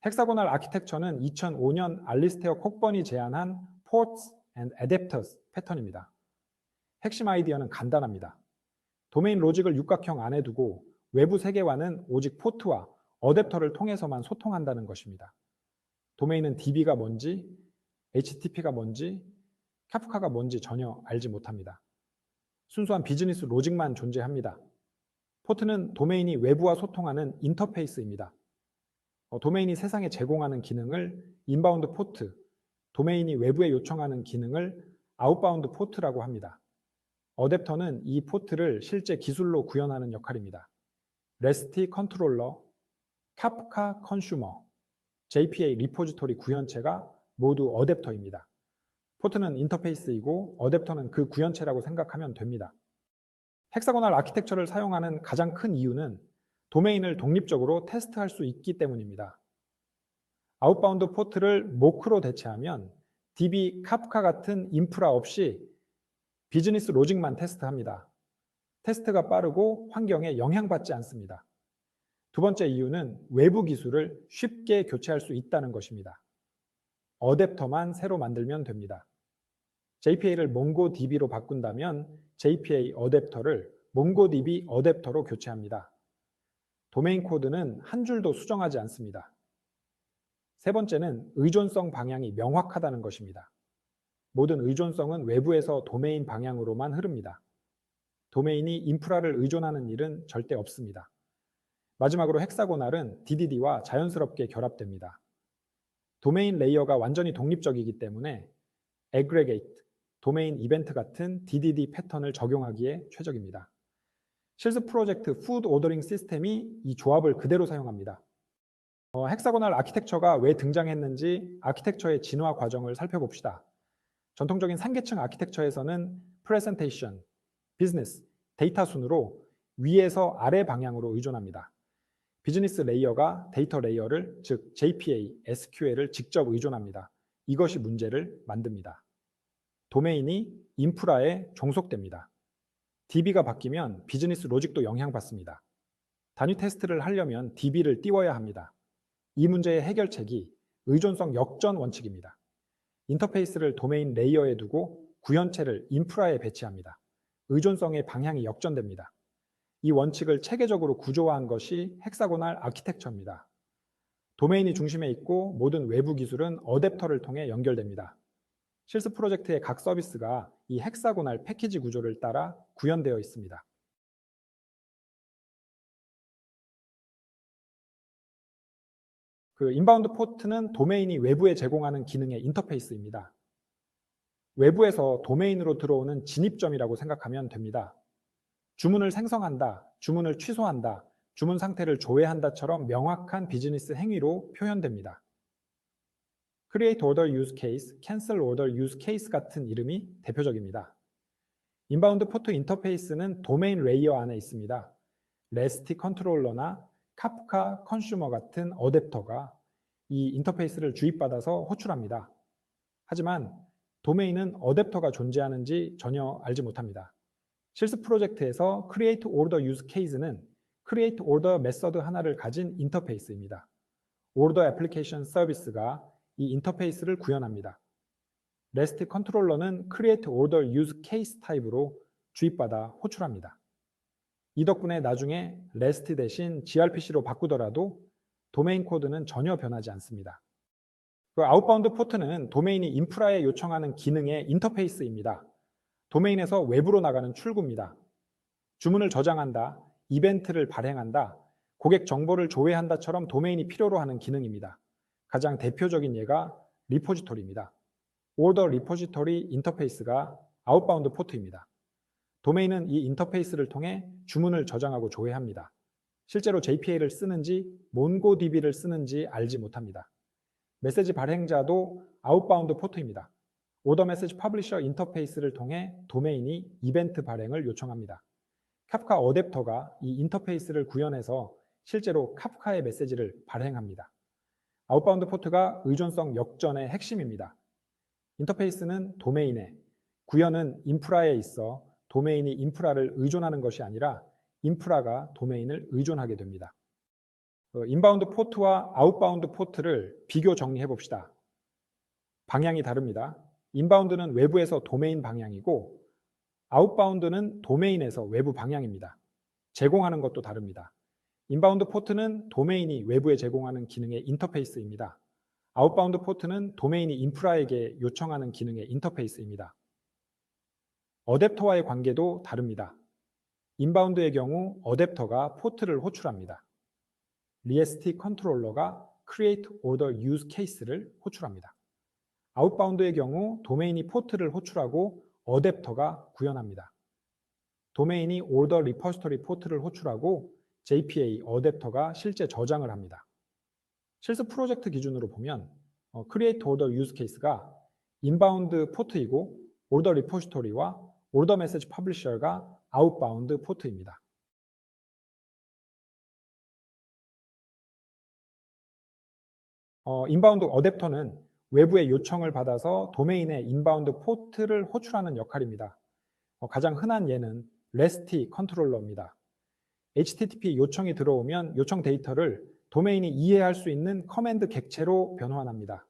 헥사고널 아키텍처는 2005년 알리스테어 콕번이 제안한 Ports and Adapters 패턴입니다. 핵심 아이디어는 간단합니다. 도메인 로직을 육각형 안에 두고 외부 세계와는 오직 포트와 어댑터를 통해서만 소통한다는 것입니다. 도메인은 DB가 뭔지, HTTP가 뭔지, 카프카가 뭔지 전혀 알지 못합니다. 순수한 비즈니스 로직만 존재합니다. 포트는 도메인이 외부와 소통하는 인터페이스입니다. 도메인이 세상에 제공하는 기능을 인바운드 포트, 도메인이 외부에 요청하는 기능을 아웃바운드 포트라고 합니다. 어댑터는 이 포트를 실제 기술로 구현하는 역할입니다. REST 컨트롤러, 카프카 컨슈머, JPA 리포지토리 구현체가 모두 어댑터입니다. 포트는 인터페이스이고 어댑터는 그 구현체라고 생각하면 됩니다. 헥사고널 아키텍처를 사용하는 가장 큰 이유는 도메인을 독립적으로 테스트할 수 있기 때문입니다. 아웃바운드 포트를 모크로 대체하면 DB, 카프카 같은 인프라 없이 비즈니스 로직만 테스트합니다. 테스트가 빠르고 환경에 영향받지 않습니다. 두 번째 이유는 외부 기술을 쉽게 교체할 수 있다는 것입니다. 어댑터만 새로 만들면 됩니다. JPA를 몽고DB로 바꾼다면 JPA 어댑터를 몽고DB 어댑터로 교체합니다. 도메인 코드는 한 줄도 수정하지 않습니다. 세 번째는 의존성 방향이 명확하다는 것입니다. 모든 의존성은 외부에서 도메인 방향으로만 흐릅니다. 도메인이 인프라를 의존하는 일은 절대 없습니다. 마지막으로 헥사고널은 DDD와 자연스럽게 결합됩니다. 도메인 레이어가 완전히 독립적이기 때문에 aggregate, 도메인 이벤트 같은 DDD 패턴을 적용하기에 최적입니다. 실습 프로젝트 푸드 오더링 시스템이 이 조합을 그대로 사용합니다. 헥사고널 아키텍처가 왜 등장했는지 아키텍처의 진화 과정을 살펴봅시다. 전통적인 상계층 아키텍처에서는 프레젠테이션, 비즈니스, 데이터 순으로 위에서 아래 방향으로 의존합니다. 비즈니스 레이어가 데이터 레이어를, 즉 JPA, SQL을 직접 의존합니다. 이것이 문제를 만듭니다. 도메인이 인프라에 종속됩니다. DB가 바뀌면 비즈니스 로직도 영향받습니다. 단위 테스트를 하려면 DB를 띄워야 합니다. 이 문제의 해결책이 의존성 역전 원칙입니다. 인터페이스를 도메인 레이어에 두고 구현체를 인프라에 배치합니다. 의존성의 방향이 역전됩니다. 이 원칙을 체계적으로 구조화한 것이 헥사고널 아키텍처입니다. 도메인이 중심에 있고 모든 외부 기술은 어댑터를 통해 연결됩니다. 실습 프로젝트의 각 서비스가 이 헥사고널 패키지 구조를 따라 구현되어 있습니다. 인바운드 포트는 도메인이 외부에 제공하는 기능의 인터페이스입니다. 외부에서 도메인으로 들어오는 진입점이라고 생각하면 됩니다. 주문을 생성한다, 주문을 취소한다, 주문 상태를 조회한다처럼 명확한 비즈니스 행위로 표현됩니다. Create Order Use Case, Cancel Order Use Case 같은 이름이 대표적입니다. 인바운드 포트 인터페이스는 도메인 레이어 안에 있습니다. REST 컨트롤러나 카프카 컨슈머 같은 어댑터가 이 인터페이스를 주입받아서 호출합니다. 하지만 도메인은 어댑터가 존재하는지 전혀 알지 못합니다. 실습 프로젝트에서 Create Order Use Case는 Create Order 메서드 하나를 가진 인터페이스입니다. Order Application Service가 이 인터페이스를 구현합니다. REST 컨트롤러는 Create Order Use Case 타입으로 주입받아 호출합니다. 이 덕분에 나중에 REST 대신 gRPC로 바꾸더라도 도메인 코드는 전혀 변하지 않습니다. 아웃바운드 포트는 도메인이 인프라에 요청하는 기능의 인터페이스입니다. 도메인에서 외부로 나가는 출구입니다. 주문을 저장한다, 이벤트를 발행한다, 고객 정보를 조회한다처럼 도메인이 필요로 하는 기능입니다. 가장 대표적인 예가 리포지토리입니다. 오더 리포지토리 인터페이스가 아웃바운드 포트입니다. 도메인은 이 인터페이스를 통해 주문을 저장하고 조회합니다. 실제로 JPA를 쓰는지 몽고DB를 쓰는지 알지 못합니다. 메시지 발행자도 아웃바운드 포트입니다. 오더 메시지 퍼블리셔 인터페이스를 통해 도메인이 이벤트 발행을 요청합니다. 카프카 어댑터가 이 인터페이스를 구현해서 실제로 카프카의 메시지를 발행합니다. 아웃바운드 포트가 의존성 역전의 핵심입니다. 인터페이스는 도메인에, 구현은 인프라에 있어 도메인이 인프라를 의존하는 것이 아니라 인프라가 도메인을 의존하게 됩니다. 인바운드 포트와 아웃바운드 포트를 비교 정리해 봅시다. 방향이 다릅니다. 인바운드는 외부에서 도메인 방향이고 아웃바운드는 도메인에서 외부 방향입니다. 제공하는 것도 다릅니다. 인바운드 포트는 도메인이 외부에 제공하는 기능의 인터페이스입니다. 아웃바운드 포트는 도메인이 인프라에게 요청하는 기능의 인터페이스입니다. 어댑터와의 관계도 다릅니다. 인바운드의 경우 어댑터가 포트를 호출합니다. 리에스티 컨트롤러가 Create Order Use Case를 호출합니다. 아웃바운드의 경우 도메인이 포트를 호출하고 어댑터가 구현합니다. 도메인이 Order Repository 포트를 호출하고 JPA 어댑터가 실제 저장을 합니다. 실습 프로젝트 기준으로 보면 Create Order Use Case가 인바운드 포트이고 Order Repository와 Order Message Publisher가 아웃바운드 포트입니다. 인바운드 어댑터는 외부의 요청을 받아서 도메인의 인바운드 포트를 호출하는 역할입니다. 가장 흔한 예는 REST 컨트롤러입니다. HTTP 요청이 들어오면 요청 데이터를 도메인이 이해할 수 있는 커맨드 객체로 변환합니다.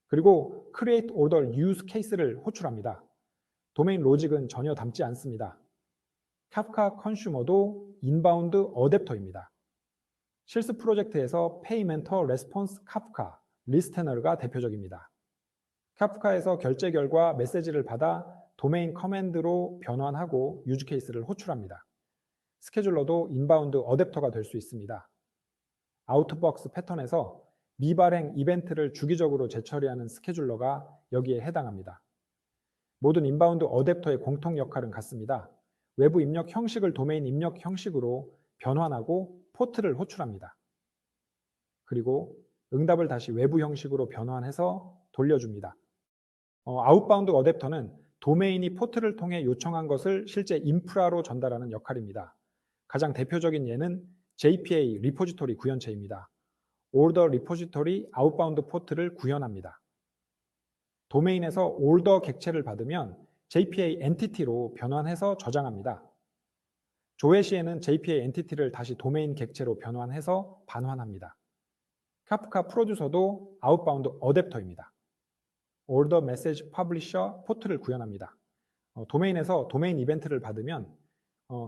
그리고 Create Order Use Case를 호출합니다. 도메인 로직은 전혀 담지 않습니다. 카프카 컨슈머도 인바운드 어댑터입니다. 실습 프로젝트에서 페이멘터 레스폰스 카프카 리스테너가 대표적입니다. 카프카에서 결제 결과 메시지를 받아 도메인 커맨드로 변환하고 유즈 케이스를 호출합니다. 스케줄러도 인바운드 어댑터가 될 수 있습니다. 아웃박스 패턴에서 미발행 이벤트를 주기적으로 재처리하는 스케줄러가 여기에 해당합니다. 모든 인바운드 어댑터의 공통 역할은 같습니다. 외부 입력 형식을 도메인 입력 형식으로 변환하고 포트를 호출합니다. 그리고 응답을 다시 외부 형식으로 변환해서 돌려줍니다. 아웃바운드 어댑터는 도메인이 포트를 통해 요청한 것을 실제 인프라로 전달하는 역할입니다. 가장 대표적인 예는 JPA 리포지토리 구현체입니다. 올더 리포지토리 아웃바운드 포트를 구현합니다. 도메인에서 올더 객체를 받으면 JPA 엔티티로 변환해서 저장합니다. 조회 시에는 JPA 엔티티를 다시 도메인 객체로 변환해서 반환합니다. 카프카 프로듀서도 아웃바운드 어댑터입니다. Order Message Publisher 포트를 구현합니다. 도메인에서 도메인 이벤트를 받으면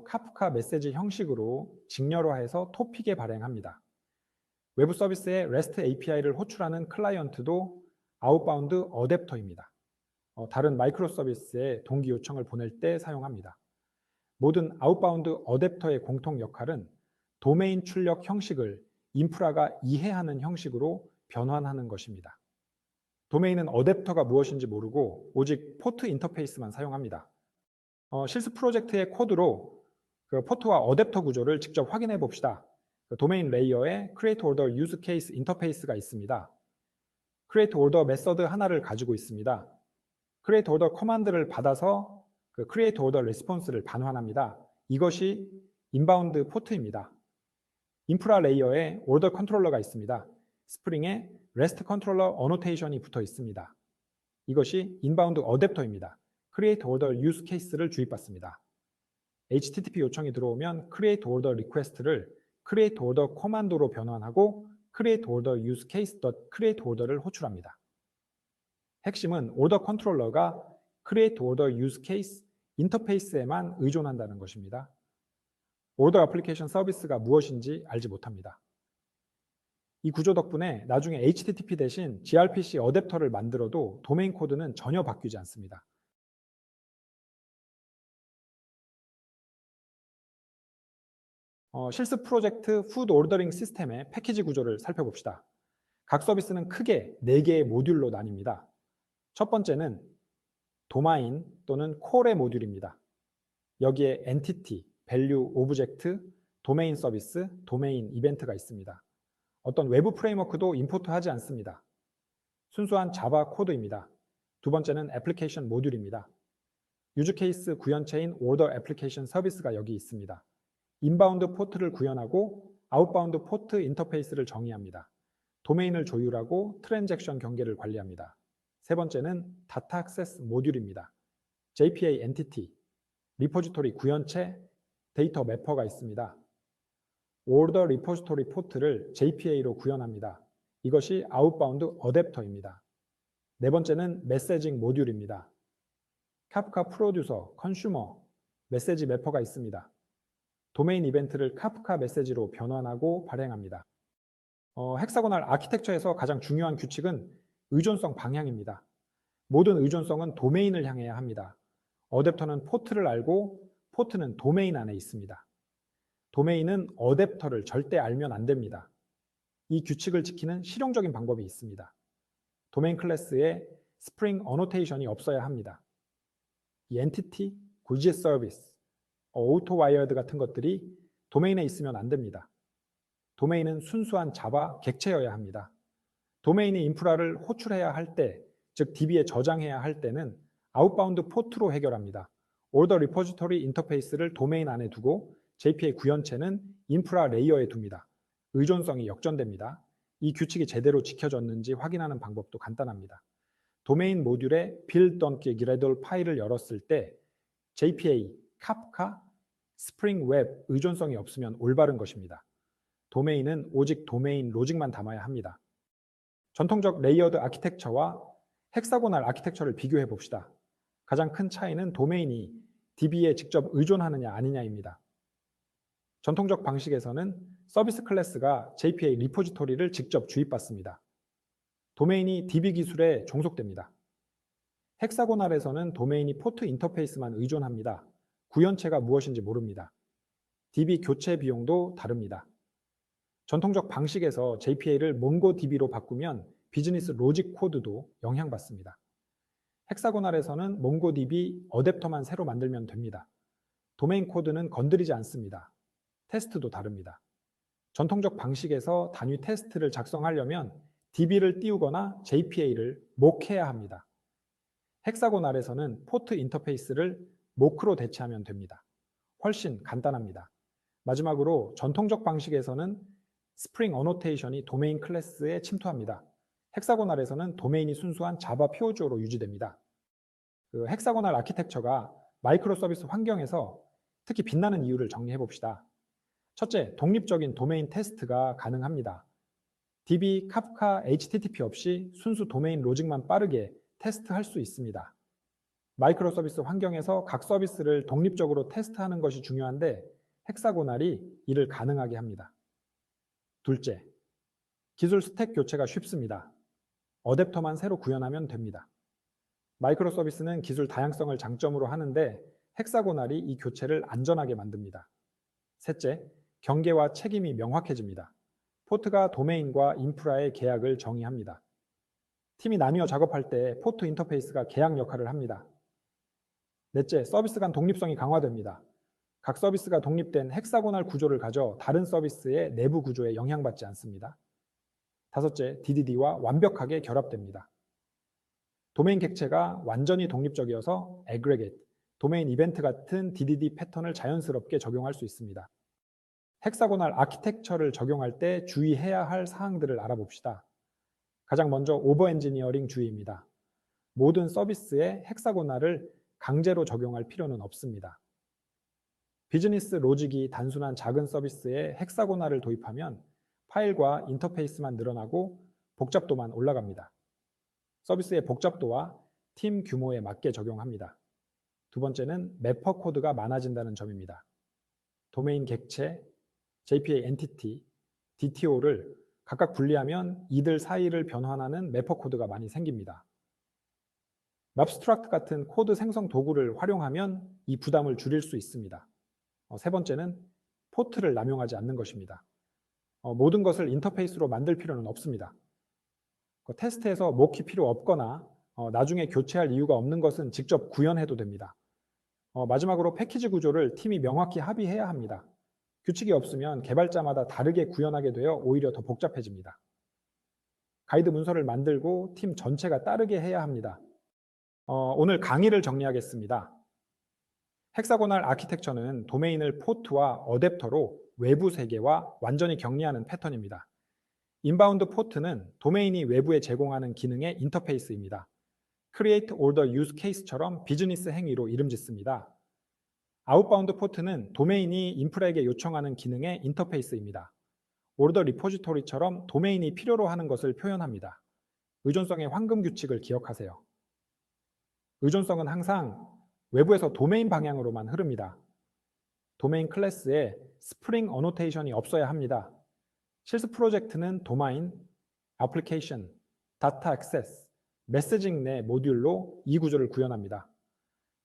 카프카 메시지 형식으로 직렬화해서 토픽에 발행합니다. 외부 서비스에 REST API를 호출하는 클라이언트도 아웃바운드 어댑터입니다. 다른 마이크로 서비스에 동기 요청을 보낼 때 사용합니다. 모든 아웃바운드 어댑터의 공통 역할은 도메인 출력 형식을 인프라가 이해하는 형식으로 변환하는 것입니다. 도메인은 어댑터가 무엇인지 모르고 오직 포트 인터페이스만 사용합니다. 실습 프로젝트의 코드로 그 포트와 어댑터 구조를 직접 확인해 봅시다. 도메인 레이어에 Create Order Use Case 인터페이스가 있습니다. Create Order 메서드 하나를 가지고 있습니다. Create Order 커맨드를 받아서 그 Create Order Response를 반환합니다. 이것이 인바운드 포트입니다. 인프라 레이어에 Order 컨트롤러가 있습니다. 스프링에 REST 컨트롤러 어노테이션이 붙어 있습니다. 이것이 인바운드 어댑터입니다. Create Order Use Case를 주입받습니다. HTTP 요청이 들어오면 Create Order Request를 Create Order 코만도로 변환하고 Create Order Use Case.create order를 호출합니다. 핵심은 Order 컨트롤러가 Create Order Use Case 인터페이스에만 의존한다는 것입니다. Order Application 서비스가 무엇인지 알지 못합니다. 이 구조 덕분에 나중에 HTTP 대신 gRPC 어댑터를 만들어도 도메인 코드는 전혀 바뀌지 않습니다. 실습 프로젝트 푸드 오더링 시스템의 패키지 구조를 살펴봅시다. 각 서비스는 크게 4개의 모듈로 나뉩니다. 첫 번째는 도마인 또는 콜의 모듈입니다. 여기에 엔티티, 밸류, 오브젝트, 도메인 서비스, 도메인 이벤트가 있습니다. 어떤 외부 프레임워크도 임포트하지 않습니다. 순수한 자바 코드입니다. 두 번째는 애플리케이션 모듈입니다. 유즈 케이스 구현체인 오더 애플리케이션 서비스가 여기 있습니다. 인바운드 포트를 구현하고 아웃바운드 포트 인터페이스를 정의합니다. 도메인을 조율하고 트랜잭션 경계를 관리합니다. 세 번째는 다타 액세스 모듈입니다. JPA 엔티티, 리포지토리 구현체, 데이터 매퍼가 있습니다. Order Repository Port를 JPA로 구현합니다. 이것이 아웃바운드 어댑터입니다. 네 번째는 메시징 모듈입니다. 카프카 프로듀서, 컨슈머, 메시지 매퍼가 있습니다. 도메인 이벤트를 카프카 메시지로 변환하고 발행합니다. 헥사고널 아키텍처에서 가장 중요한 규칙은 의존성 방향입니다. 모든 의존성은 도메인을 향해야 합니다. 어댑터는 포트를 알고 포트는 도메인 안에 있습니다. 도메인은 어댑터를 절대 알면 안 됩니다. 이 규칙을 지키는 실용적인 방법이 있습니다. 도메인 클래스에 스프링 어노테이션이 없어야 합니다. 이 엔티티, 고지의 서비스, 오토 와이어드 같은 것들이 도메인에 있으면 안 됩니다. 도메인은 순수한 자바 객체여야 합니다. 도메인이 인프라를 호출해야 할 때, 즉 DB에 저장해야 할 때는 아웃바운드 포트로 해결합니다. Order Repository 인터페이스를 도메인 안에 두고 JPA 구현체는 인프라 레이어에 둡니다. 의존성이 역전됩니다. 이 규칙이 제대로 지켜졌는지 확인하는 방법도 간단합니다. 도메인 모듈에 build on gradle 파일을 열었을 때 JPA, 카프카, 스프링 웹 의존성이 없으면 올바른 것입니다. 도메인은 오직 도메인 로직만 담아야 합니다. 전통적 레이어드 아키텍처와 헥사고널 아키텍처를 비교해 봅시다. 가장 큰 차이는 도메인이 DB에 직접 의존하느냐 아니냐입니다. 전통적 방식에서는 서비스 클래스가 JPA 리포지토리를 직접 주입받습니다. 도메인이 DB 기술에 종속됩니다. 헥사고널에서는 도메인이 포트 인터페이스만 의존합니다. 구현체가 무엇인지 모릅니다. DB 교체 비용도 다릅니다. 전통적 방식에서 JPA를 몽고DB로 바꾸면 비즈니스 로직 코드도 영향받습니다. 헥사고널에서는 몽고DB 어댑터만 새로 만들면 됩니다. 도메인 코드는 건드리지 않습니다. 테스트도 다릅니다. 전통적 방식에서 단위 테스트를 작성하려면 DB를 띄우거나 JPA를 모크해야 합니다. 헥사고널에서는 포트 인터페이스를 모크로 대체하면 됩니다. 훨씬 간단합니다. 마지막으로 전통적 방식에서는 스프링 어노테이션이 도메인 클래스에 침투합니다. 헥사고널에서는 도메인이 순수한 자바 표주어로 유지됩니다. 헥사고널 아키텍처가 마이크로 서비스 환경에서 특히 빛나는 이유를 정리해 봅시다. 첫째, 독립적인 도메인 테스트가 가능합니다. DB, 카프카, HTTP 없이 순수 도메인 로직만 빠르게 테스트할 수 있습니다. 마이크로 서비스 환경에서 각 서비스를 독립적으로 테스트하는 것이 중요한데 헥사고널이 이를 가능하게 합니다. 둘째, 기술 스택 교체가 쉽습니다. 어댑터만 새로 구현하면 됩니다. 마이크로 서비스는 기술 다양성을 장점으로 하는데 헥사고널이 이 교체를 안전하게 만듭니다. 셋째, 경계와 책임이 명확해집니다. 포트가 도메인과 인프라의 계약을 정의합니다. 팀이 나뉘어 작업할 때 포트 인터페이스가 계약 역할을 합니다. 넷째, 서비스 간 독립성이 강화됩니다. 각 서비스가 독립된 헥사고널 구조를 가져 다른 서비스의 내부 구조에 영향받지 않습니다. 다섯째, DDD와 완벽하게 결합됩니다. 도메인 객체가 완전히 독립적이어서 aggregate, 도메인 이벤트 같은 DDD 패턴을 자연스럽게 적용할 수 있습니다. 헥사고널 아키텍처를 적용할 때 주의해야 할 사항들을 알아봅시다. 가장 먼저 오버 엔지니어링 주의입니다. 모든 서비스에 헥사고널을 강제로 적용할 필요는 없습니다. 비즈니스 로직이 단순한 작은 서비스에 헥사고널을 도입하면 파일과 인터페이스만 늘어나고 복잡도만 올라갑니다. 서비스의 복잡도와 팀 규모에 맞게 적용합니다. 두 번째는 매퍼 코드가 많아진다는 점입니다. 도메인 객체, JPA 엔티티, DTO를 각각 분리하면 이들 사이를 변환하는 매퍼 코드가 많이 생깁니다. 랍스트락트 같은 코드 생성 도구를 활용하면 이 부담을 줄일 수 있습니다. 세 번째는 포트를 남용하지 않는 것입니다. 모든 것을 인터페이스로 만들 필요는 없습니다. 테스트에서 모키 필요 없거나 나중에 교체할 이유가 없는 것은 직접 구현해도 됩니다. 마지막으로 패키지 구조를 팀이 명확히 합의해야 합니다. 규칙이 없으면 개발자마다 다르게 구현하게 되어 오히려 더 복잡해집니다. 가이드 문서를 만들고 팀 전체가 따르게 해야 합니다. 오늘 강의를 정리하겠습니다. 헥사고널 아키텍처는 도메인을 포트와 어댑터로 외부 세계와 완전히 격리하는 패턴입니다. 인바운드 포트는 도메인이 외부에 제공하는 기능의 인터페이스입니다. Create Order Use Case처럼 비즈니스 행위로 이름 짓습니다. 아웃바운드 포트는 도메인이 인프라에게 요청하는 기능의 인터페이스입니다. 오르더 리포지토리처럼 도메인이 필요로 하는 것을 표현합니다. 의존성의 황금 규칙을 기억하세요. 의존성은 항상 외부에서 도메인 방향으로만 흐릅니다. 도메인 클래스에 스프링 어노테이션이 없어야 합니다. 실습 프로젝트는 도마인, 애플리케이션, 다타 액세스, 메시징 내 모듈로 이 구조를 구현합니다.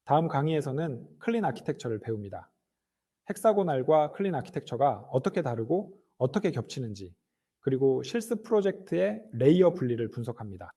다음 강의에서는 클린 아키텍처를 배웁니다. 헥사고날과 클린 아키텍처가 어떻게 다르고 어떻게 겹치는지, 그리고 실습 프로젝트의 레이어 분리를 분석합니다.